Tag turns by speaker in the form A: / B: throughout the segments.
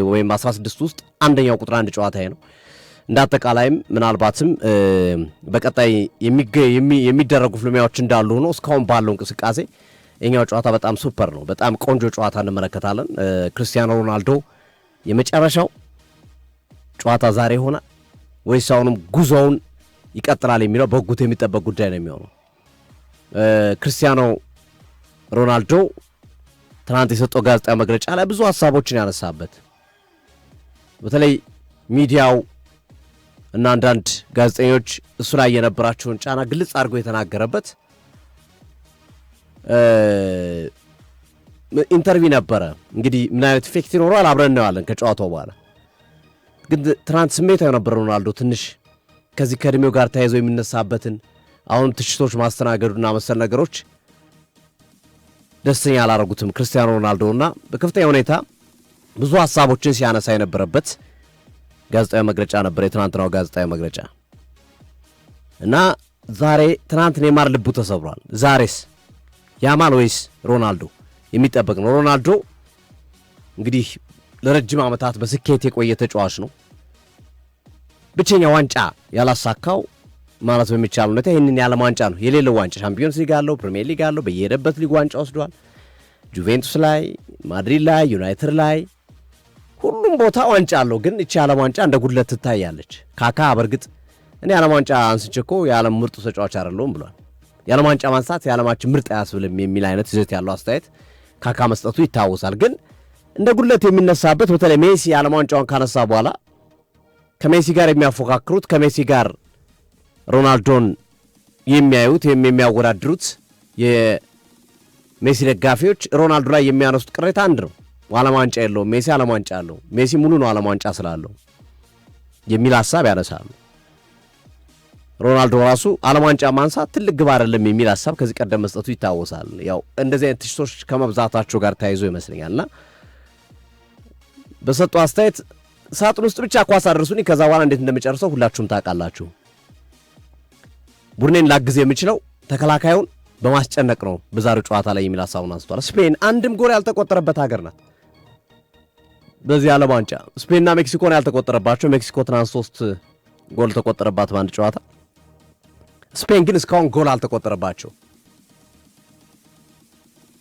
A: ወይም 16 ውስጥ አንደኛው ቁጥር 1 ጨዋታ ነው። እንዳጠቃላይም ምናልባትም በቀጣይ የሚደረጉ ፍልሚያዎች እንዳሉ ሆኖ እስካሁን ባለው እንቅስቃሴ የኛው ጨዋታ በጣም ሱፐር ነው። በጣም ቆንጆ ጨዋታ እንመለከታለን። ክርስቲያኖ ሮናልዶ የመጨረሻው ጨዋታ ዛሬ ይሆናል ወይስ አሁንም ጉዞውን ይቀጥላል የሚለው በጉት የሚጠበቅ ጉዳይ ነው የሚሆነው። ክርስቲያኖ ሮናልዶ ትናንት የሰጠው ጋዜጣዊ መግለጫ ላይ ብዙ ሀሳቦችን ያነሳበት በተለይ ሚዲያው እና አንዳንድ ጋዜጠኞች እሱ ላይ የነበራቸውን ጫና ግልጽ አድርጎ የተናገረበት ኢንተርቪው ነበረ። እንግዲህ ምን አይነት ኢፌክት ይኖረዋል አብረን እናያለን ከጨዋታው በኋላ። ግን ትናንት ስሜታዊ ነበር ሮናልዶ ትንሽ ከዚህ ከእድሜው ጋር ተያይዞ የሚነሳበትን አሁን ትችቶች ማስተናገዱና መሰል ነገሮች ደስተኛ አላረጉትም ክርስቲያኖ ሮናልዶና በከፍተኛ ሁኔታ ብዙ ሀሳቦችን ሲያነሳ የነበረበት ጋዜጣዊ መግለጫ ነበር የትናንትናው ጋዜጣዊ መግለጫ። እና ዛሬ ትናንት ኔይማር ልቡ ተሰብሯል። ዛሬስ ያማል ወይስ ሮናልዶ የሚጠበቅ ነው። ሮናልዶ እንግዲህ ለረጅም ዓመታት በስኬት የቆየ ተጫዋች ነው። ብቸኛ ዋንጫ ያላሳካው ማለት በሚቻል ሁኔታ ይህንን የዓለም ዋንጫ ነው። የሌለው ዋንጫ ሻምፒዮንስ ሊግ አለው፣ ፕሪሚየር ሊግ አለው፣ በየሄደበት ሊግ ዋንጫ ወስዷል። ጁቬንቱስ ላይ፣ ማድሪድ ላይ፣ ዩናይትድ ላይ ሁሉም ቦታ ዋንጫ አለው። ግን እቺ የዓለም ዋንጫ እንደ ጉድለት ትታያለች። ካካ በርግጥ እኔ የዓለም ዋንጫ አንስቼ እኮ የዓለም ምርጡ ተጫዋች አይደለሁም ብሏል። የዓለም ዋንጫ ማንሳት የዓለማችን ምርጥ አያስብልም የሚል አይነት ይዘት ያለው አስተያየት ካካ መስጠቱ ይታወሳል። ግን እንደ ጉድለት የሚነሳበት በተለይ ሜሲ የዓለም ዋንጫውን ካነሳ በኋላ ከሜሲ ጋር የሚያፎካክሩት ከሜሲ ጋር ሮናልዶን የሚያዩት የሚያወዳድሩት የሜሲ ደጋፊዎች ሮናልዶ ላይ የሚያነሱት ቅሬታ አንድ ነው። ዓለም ዋንጫ የለውም፣ ሜሲ ዓለም ዋንጫ አለው፣ ሜሲ ሙሉ ነው ዓለም ዋንጫ ስላለው የሚል ሐሳብ ያነሳሉ። ሮናልዶ ራሱ ዓለም ዋንጫ ማንሳት ትልቅ ግብ አይደለም የሚል ሐሳብ ከዚህ ቀደም መስጠቱ ይታወሳል። ያው እንደዚህ አይነት ትችቶች ከመብዛታቸው ጋር ተያይዞ ይመስለኛልና በሰጡ አስተያየት ሳጥን ውስጥ ብቻ ኳስ አድርሱኝ ከዛ በኋላ እንዴት እንደሚጨርሰው ሁላችሁም ታውቃላችሁ። ቡድኔን ላግዝ የምችለው ተከላካዩን በማስጨነቅ ነው በዛሬው ጨዋታ ላይ የሚል ሐሳቡን አንስቷል። ስፔን አንድም ጎል ያልተቆጠረበት ሀገር ናት። በዚህ ዓለም ዋንጫ ስፔንና ሜክሲኮ ነው ያልተቆጠረባቸው። ሜክሲኮ ትናንት 3 ጎል ተቆጠረባት በአንድ ጨዋታ። ስፔን ግን እስካሁን ጎል አልተቆጠረባቸው።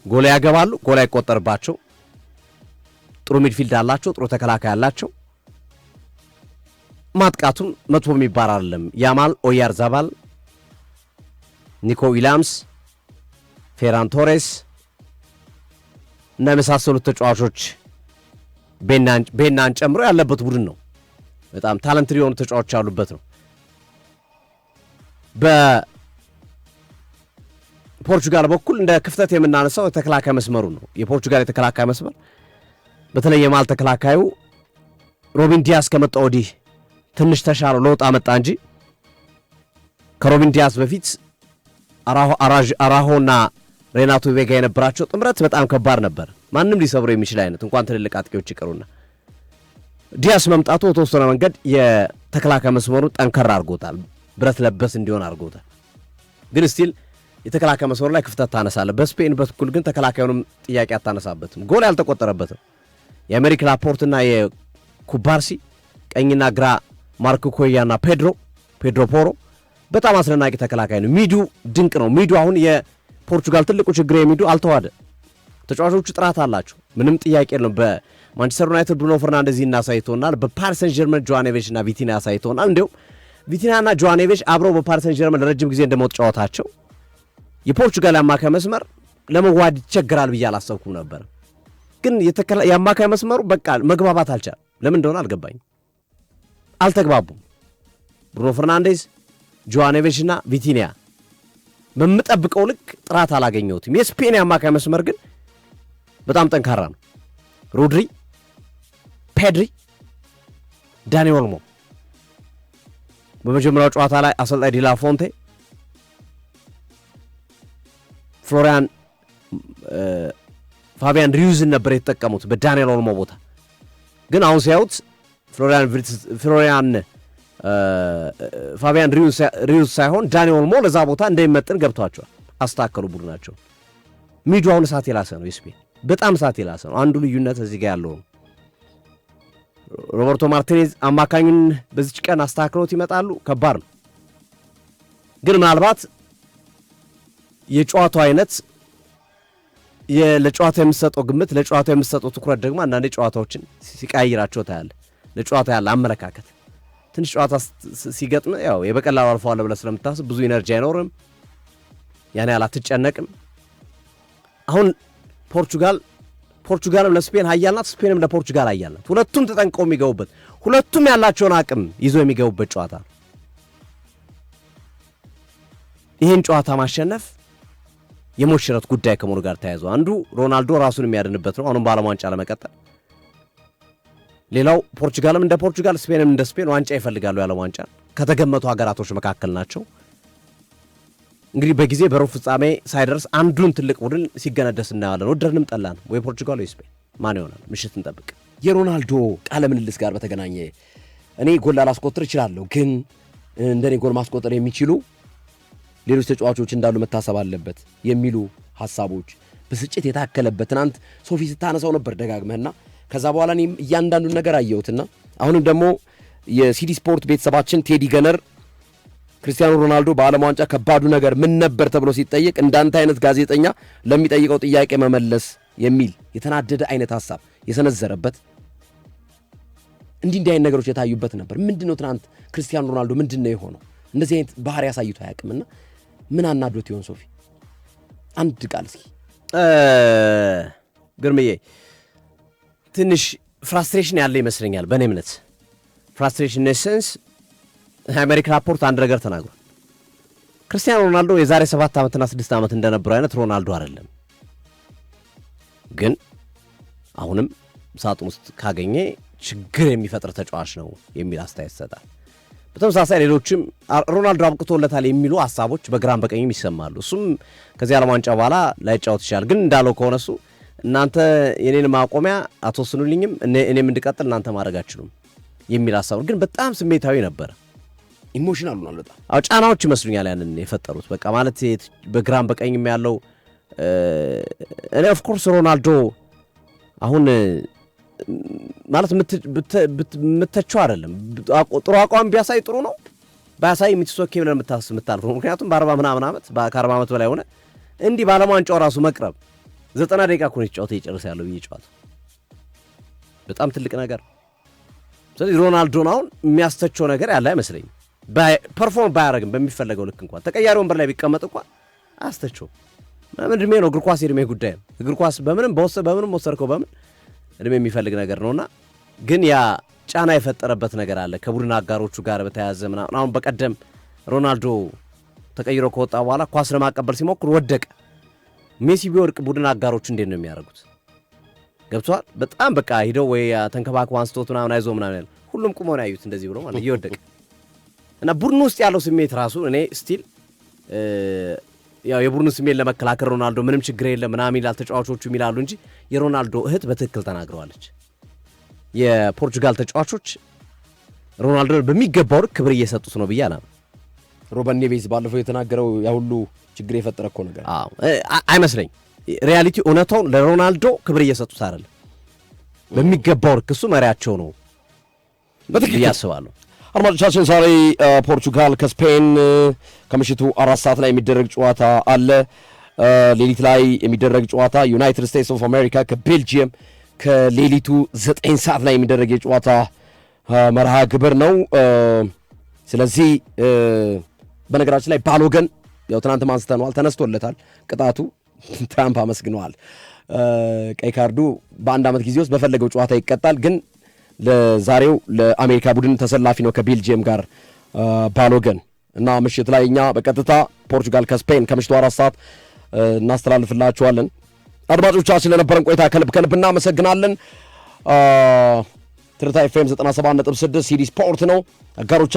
A: ጎል ያገባሉ፣ ጎል አይቆጠርባቸው። ጥሩ ሚድፊልድ አላቸው፣ ጥሩ ተከላካይ አላቸው። ማጥቃቱም መጥፎ የሚባል አይደለም። ያማል፣ ኦያርዛባል፣ ኒኮ ዊሊያምስ፣ ፌራን ቶሬስ እና የመሳሰሉት ተጫዋቾች ቤናን ጨምሮ ያለበት ቡድን ነው። በጣም ታለንትድ የሆኑ ተጫዋቾች ያሉበት ነው። በፖርቹጋል በኩል እንደ ክፍተት የምናነሳው የተከላካይ መስመሩ ነው። የፖርቹጋል የተከላካይ መስመር በተለይ የማል ተከላካዩ ሮቢን ዲያስ ከመጣ ወዲህ ትንሽ ተሻለው ለውጥ አመጣ እንጂ ከሮቢን ዲያስ በፊት አራሆና ሬናቶ ቬጋ የነበራቸው ጥምረት በጣም ከባድ ነበር። ማንም ሊሰብሮ የሚችል አይነት እንኳን ትልልቅ አጥቂዎች ይቀሩና ዲያስ መምጣቱ ተወሰነ መንገድ የተከላካይ መስመሩ ጠንከር አድርጎታል፣ ብረት ለበስ እንዲሆን አድርጎታል። ግን ስቲል የተከላካይ መስመሩ ላይ ክፍተት ታነሳለ። በስፔን በኩል ግን ተከላካዩንም ጥያቄ አታነሳበትም። ጎል ያልተቆጠረበትም የአሜሪካ ላፖርትና የኩባርሲ ቀኝና ግራ ማርኮ ኮያና ፔድሮ ፖሮ በጣም አስደናቂ ተከላካይ ነው። ሚዱ ድንቅ ነው። ሚዱ አሁን የፖርቹጋል ትልቁ ችግር የሚዱ አልተዋደ። ተጫዋቾቹ ጥራት አላቸው፣ ምንም ጥያቄ የለም። በማንቸስተር ዩናይትድ ብሩኖ ፈርናንዴዝ እናሳይቶናል። በፓሪስ ሴን ጀርመን ጆዋኔቬች እና ቪቲና ያሳይቶናል። እንዲሁም ቪቲናና ጆዋኔቬች አብረው በፓሪስ ሴን ጀርመን ለረጅም ጊዜ እንደሞት ጨዋታቸው የፖርቹጋል የአማካይ መስመር ለመዋድ ይቸግራል ብዬ አላሰብኩም ነበር። ግን የአማካይ መስመሩ በቃ መግባባት አልቻለም። ለምን እንደሆነ አልገባኝም። አልተግባቡም። ብሩኖ ፈርናንዴዝ፣ ጆዋኔቬች እና ቪቲኒያ በምጠብቀው ልክ ጥራት አላገኘሁትም። የስፔን የአማካይ መስመር ግን በጣም ጠንካራ ነው። ሮድሪ፣ ፔድሪ፣ ዳኒ ኦልሞ በመጀመሪያው ጨዋታ ላይ አሰልጣኝ ዲላ ፎንቴ ፋቢያን ሪዩዝን ነበር የተጠቀሙት በዳንኤል ኦልሞ ቦታ። ግን አሁን ሲያዩት ፋቢያን ሪዩዝ ሳይሆን ዳንኤል ኦልሞ ለዛ ቦታ እንደሚመጥን ገብቷቸዋል። አስተካከሉ ቡድናቸው። ሚዱ አሁን እሳት የላሰ ነው። የስፔን በጣም እሳት የላሰ ነው። አንዱ ልዩነት እዚህ ጋር ያለው ሮበርቶ ማርቲኔዝ አማካኙን በዚች ቀን አስተካክሎት ይመጣሉ። ከባድ ነው። ግን ምናልባት የጨዋታው አይነት ለጨዋታው የምትሰጠው ግምት ለጨዋታው የምትሰጠው ትኩረት ደግሞ አንዳንዴ ጨዋታዎችን ሲቀያይራቸው ታያለህ። ለጨዋታ ያለ አመለካከት ትንሽ ጨዋታ ሲገጥም ያው የበቀላው አልፈዋለሁ ብለህ ስለምታስብ ብዙ ኢነርጂ አይኖርም፣ ያን ያህል አትጨነቅም። አሁን ፖርቹጋልም ለስፔን ኃያል ናት፣ ስፔንም ለፖርቹጋል ኃያል ናት። ሁለቱም ተጠንቀው የሚገቡበት ሁለቱም ያላቸውን አቅም ይዘው የሚገቡበት ጨዋታ ነው። ይህን ጨዋታ ማሸነፍ የሞት ሽረት ጉዳይ ከመሆኑ ጋር ተያይዞ አንዱ ሮናልዶ ራሱን የሚያድንበት ነው፣ አሁንም በዓለም ዋንጫ ለመቀጠል። ሌላው ፖርቹጋልም እንደ ፖርቹጋል ስፔንም እንደ ስፔን ዋንጫ ይፈልጋሉ። የዓለም ዋንጫ ከተገመቱ ሀገራቶች መካከል ናቸው። እንግዲህ በጊዜ በሩብ ፍጻሜ ሳይደርስ አንዱን ትልቅ ቡድን ሲገነደስ እናያለን። ወደድንም ጠላን ወይ ፖርቹጋል ወይ ስፔን ማን ይሆናል? ምሽት እንጠብቅ።
B: የሮናልዶ ቃለ ምልልስ ጋር በተገናኘ እኔ ጎል ላስቆጥር እችላለሁ፣ ግን እንደኔ ጎል ማስቆጠር የሚችሉ ሌሎች ተጫዋቾች እንዳሉ መታሰብ አለበት የሚሉ ሐሳቦች ብስጭት የታከለበት ትናንት ሶፊ ስታነሳው ነበር ደጋግመህና ከዛ በኋላ እኔም እያንዳንዱን ነገር አየሁትና አሁንም ደግሞ የሲዲ ስፖርት ቤተሰባችን ቴዲ ገነር ክርስቲያኖ ሮናልዶ በዓለም ዋንጫ ከባዱ ነገር ምን ነበር ተብሎ ሲጠየቅ እንዳንተ አይነት ጋዜጠኛ ለሚጠይቀው ጥያቄ መመለስ የሚል የተናደደ አይነት ሐሳብ የሰነዘረበት እንዲህ አይነት ነገሮች የታዩበት ነበር። ምንድነው ትናንት ክርስቲያኖ ሮናልዶ ምንድነው የሆነው? እንደዚህ አይነት ባህሪ ያሳይቶ አያውቅምና ምን አናዶት ይሆን? ሶፊ አንድ ቃል እስኪ
A: ግርምዬ ትንሽ ፍራስትሬሽን ያለ ይመስለኛል። በእኔ እምነት ፍራስትሬሽን ኔሰንስ አሜሪካ ራፖርት አንድ ነገር ተናግሯል። ክርስቲያኖ ሮናልዶ የዛሬ 7 ዓመትና 6 ዓመት እንደነበረው አይነት ሮናልዶ አይደለም፣ ግን አሁንም ሳጥን ውስጥ ካገኘ ችግር የሚፈጥር ተጫዋች ነው የሚል አስተያየት ይሰጣል። በተመሳሳይ ሌሎችም ሮናልዶ አብቅቶለታል የሚሉ ሐሳቦች በግራም በቀኝም ይሰማሉ። እሱም ከዚህ ዓለም ዋንጫ በኋላ ላይጫወት ይችላል፣ ግን እንዳለው ከሆነ እሱ እናንተ የኔን ማቆሚያ አትወስኑልኝም፣ እኔም እንድቀጥል እናንተ ማድረግ አትችሉም የሚል ሐሳብ ግን በጣም ስሜታዊ ነበር።
B: ኢሞሽናል ሆኗል በጣም።
A: አዎ ጫናዎች ይመስሉኛል ያንን የፈጠሩት። በቃ ማለት በግራም በቀኝም ያለው እኔ ኦፍ ኮርስ ሮናልዶ አሁን ማለት ምተቸው አይደለም። ጥሩ አቋም ቢያሳይ ጥሩ ነው፣ ባያሳይ ምትሶኬ ብለን የምታልፈው ምክንያቱም በ40 ምናምን ዓመት ከ40 ዓመት በላይ ሆነ እንዲህ በዓለም ዋንጫው ራሱ መቅረብ 90 ደቂቃ እኮ ነው የተጫወተ ይጨርስ ያለው ጨዋታ በጣም ትልቅ ነገር። ስለዚህ ሮናልዶን አሁን የሚያስተቸው ነገር ያለ አይመስለኝም። ፐርፎርም ባያረግም በሚፈለገው ልክ እንኳን ተቀያሪ ወንበር ላይ ቢቀመጥ እንኳን አስተቸው ምን እድሜ ነው? እግር ኳስ የእድሜ ጉዳይ ነው። እግር ኳስ በምንም ወሰድከው በምን እድሜ የሚፈልግ ነገር ነውና ግን ያ ጫና የፈጠረበት ነገር አለ ከቡድን አጋሮቹ ጋር በተያያዘ ምናምን። አሁን በቀደም ሮናልዶ ተቀይሮ ከወጣ በኋላ ኳስ ለማቀበል ሲሞክር ወደቀ። ሜሲ ቢወድቅ ቡድን አጋሮቹ እንዴት ነው የሚያደርጉት? ገብቷል። በጣም በቃ ሂደው ወይ ተንከባክበው አንስቶት ምናምን አይዞህ ምናምን ያለ ሁሉም ቁመው ነው ያዩት እንደዚህ ብሎ ማለት እየወደቀ እና ቡድን ውስጥ ያለው ስሜት ራሱ እኔ ስቲል ያው የቡድኑ ስሜት ለመከላከል ሮናልዶ ምንም ችግር የለም ምናምን ይላል ተጫዋቾቹ ይላሉ እንጂ የሮናልዶ እህት በትክክል ተናግረዋለች። የፖርቹጋል ተጫዋቾች ሮናልዶን በሚገባው ልክ ክብር እየሰጡት ነው ብዬ አላም።
B: ሮበን ኔቬዝ ባለፈው የተናገረው ያ ሁሉ ችግር የፈጠረ እኮ ነገር
A: አይመስለኝ። ሪያሊቲ እውነታውን ለሮናልዶ ክብር እየሰጡት አይደለም፣ በሚገባው ልክ እሱ መሪያቸው ነው በትክክል ያስባሉ።
B: አድማጮቻችን ዛሬ ፖርቹጋል ከስፔን ከምሽቱ 4 ሰዓት ላይ የሚደረግ ጨዋታ አለ። ሌሊት ላይ የሚደረግ ጨዋታ ዩናይትድ ስቴትስ ኦፍ አሜሪካ ከቤልጂየም ከሌሊቱ 9 ሰዓት ላይ የሚደረግ የጨዋታ መርሃ ግብር ነው። ስለዚህ በነገራችን ላይ ባሎገን ያው ትናንት ማንስተነዋል፣ ተነስቶለታል ቅጣቱ። ትራምፕ አመስግነዋል። ቀይ ካርዱ በአንድ ዓመት ጊዜ ውስጥ በፈለገው ጨዋታ ይቀጣል፣ ግን ለዛሬው ለአሜሪካ ቡድን ተሰላፊ ነው ከቤልጂየም ጋር ባሎገን እና ምሽት ላይ እኛ በቀጥታ ፖርቹጋል ከስፔን ከምሽቱ 4 ሰዓት እናስተላልፍላችኋለን። አድማጮቻችን ለነበረን ቆይታ ከልብ እናመሰግናለን። ትርታ ኤፍኤም 97.6 ሲዲ ስፖርት ነው አጋሮች